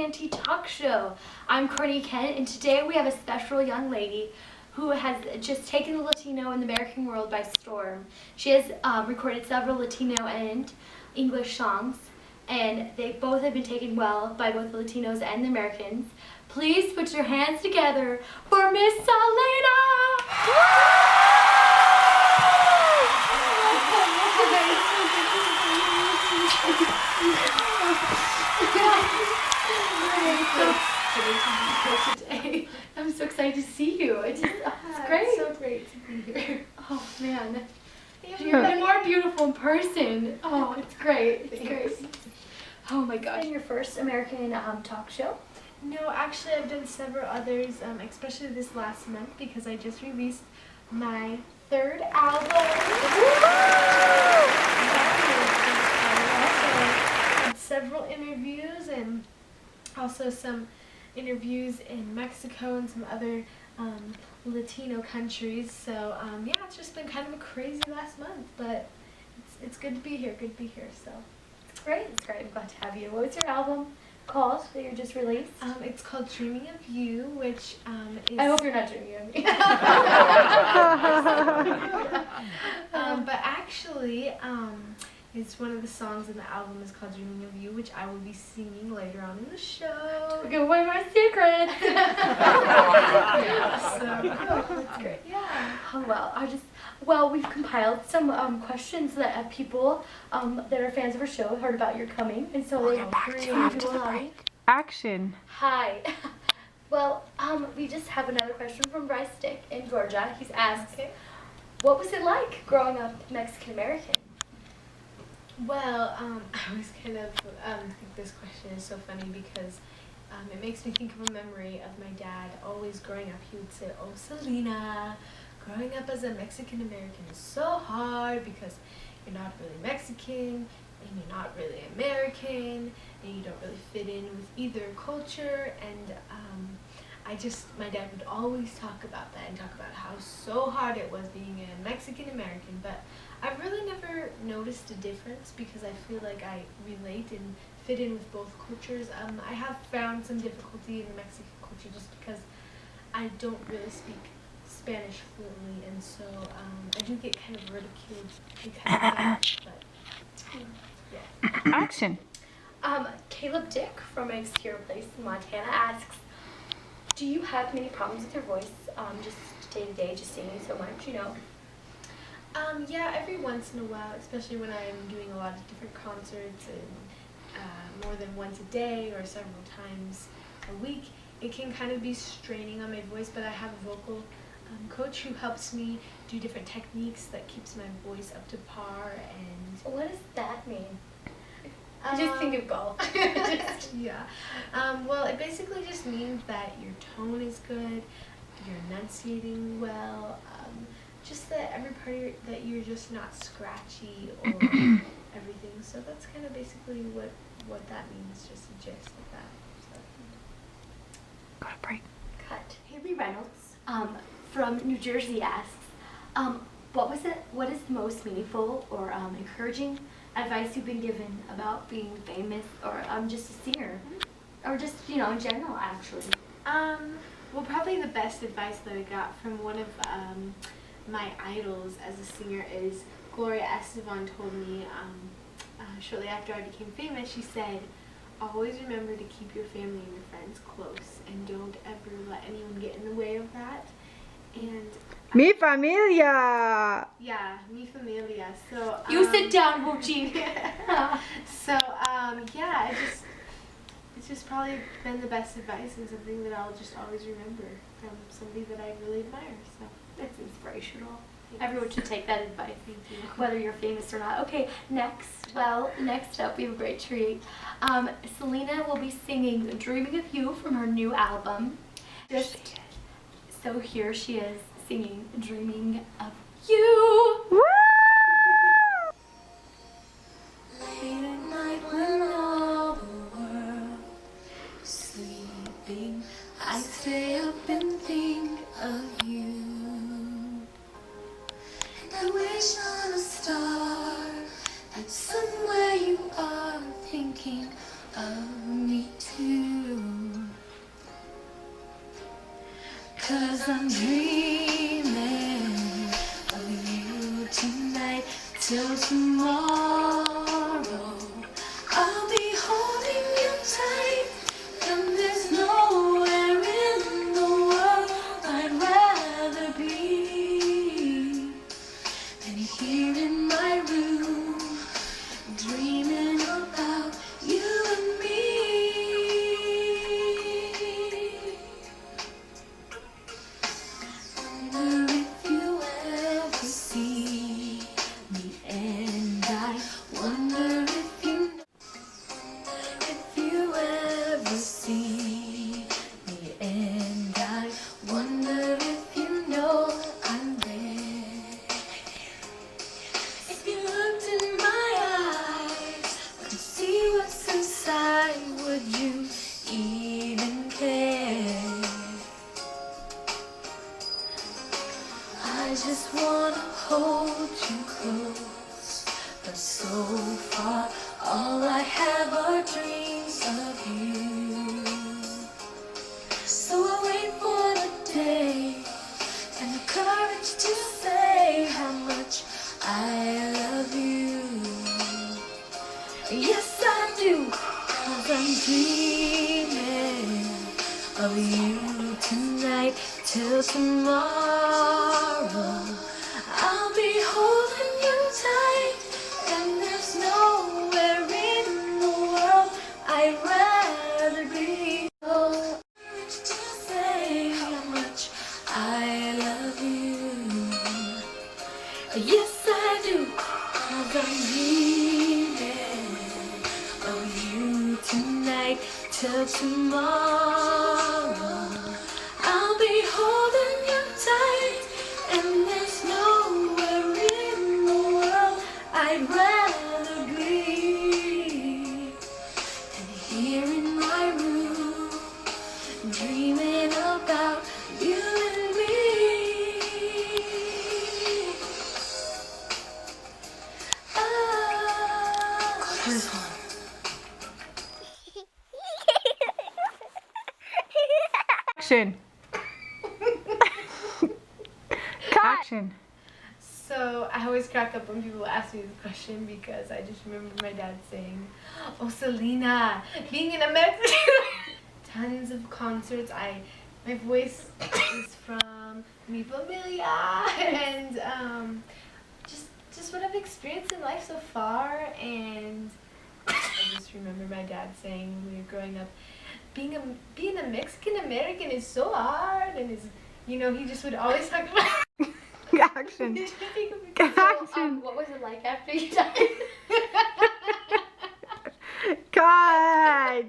Auntie Talk Show. I'm Courtney Kent, and today we have a special young lady who has just taken the Latino and the American world by storm. She has recorded several Latino and English songs, and they both have been taken well by both the Latinos and the Americans. Please put your hands together for Miss Selena! Today. I'm so excited to see you. It's great. It's so great to be here. Oh man, you're more beautiful in person. Oh, it's great. It's great. Oh my gosh. And your first American talk show? No, actually I've done several others, especially this last month because I just released my third album. I had several interviews and also some interviews in Mexico and some other Latino countries. So yeah, it's just been kind of a crazy last month, but it's good to be here. Good to be here. So It's great. It's great. I'm glad to have you. What was your album called that you just released? it's called Dreaming of You, which is. I hope you're not dreaming of me. But actually, it's one of the songs in the album is called Dreaming of You, which I will be singing later on in the show. Give away my secret. So That's great. yeah. Oh, well, we've compiled some questions that people that are fans of our show heard about your coming, and so they Action. Hi. Well, we just have another question from Bryce Dick in Georgia. He's asked, what was it like growing up Mexican American? Well, I always kind of think this question is so funny because it makes me think of a memory of my dad always growing up. He would say, "Oh, Selena, growing up as a Mexican American is so hard because you're not really Mexican and you're not really American and you don't really fit in with either culture." And my dad would always talk about that and talk about how so hard it was being a Mexican American, but I've really never noticed a difference because I feel like I relate and fit in with both cultures. I have found some difficulty in the Mexican culture just because I don't really speak Spanish fluently, and so I do get kind of ridiculed because of that, but yeah. Action. Caleb Dick from an obscure place in Montana asks, do you have many problems with your voice just day to day, just singing so much, you know? Yeah, every once in a while, especially when I'm doing a lot of different concerts and more than once a day or several times a week, it can kind of be straining on my voice, but I have a vocal coach who helps me do different techniques that keeps my voice up to par. And What does that mean? Just think of golf. yeah. Well, it basically just means that your tone is good, you're enunciating well, just that every part that you're just not scratchy or everything. So that's kind of basically what that means, just a gist of that. So. Go to break. Cut. Haley Reynolds from New Jersey asks, what is the most meaningful or encouraging advice you've been given about being famous or just a singer? Or just, in general, actually. Well, probably the best advice that I got from one of my idols as a singer is Gloria Estefan told me shortly after I became famous. She said, always remember to keep your family and your friends close and don't ever let anyone get in the way of that. And Mi familia. yeah, mi familia. So You sit down, Hoochie. So yeah, it's just probably been the best advice and something that I'll just always remember from somebody that I really admire. So That's inspirational. Everyone should take that advice, thank you. whether you're famous or not. Okay, next up we have a great treat. Selena will be singing Dreaming of You from her new album. So here she is singing Dreaming of You. Woo! Late at night when all the world is sleeping, I stay up and think of you. And I wish on a star that somewhere you are thinking of me too. 'cause I'm dreaming of you tonight till tomorrow. I'll be holding you tight, and there's nowhere in the world I'd rather be than here in my room, dreaming about you and me. Wonder if you ever see me, and I wonder if you ever see me, and I wonder if you know I'm there. If you looked in my eyes to see what's inside, would you even care? I just wanna hold you close, but so far all I have are dreams of you. So I wait for the day and the courage to say how much I love you. Yes, I do, 'cause I'm dreaming of you tonight till tomorrow. I'll be holding you tight, and there's nowhere in the world I'd rather be. Oh, to say how much I love you. Yes, I do, 'cause I'm dreaming of you tonight till tomorrow. I'll be holding you tight, and there's nowhere in the world I'd rather be than here in my room, dreaming about you and me. Chorus one. Action. Action. So I always crack up when people ask me this question because I just remember my dad saying, "Oh, Selena, being in America." Tons of concerts. My voice is from Mi Familia, and just what I've experienced in life so far. And I just remember my dad saying when we were growing up, being a Mexican American is so hard, and he just would always talk about. Action. So, Action. what was it like after you died? God.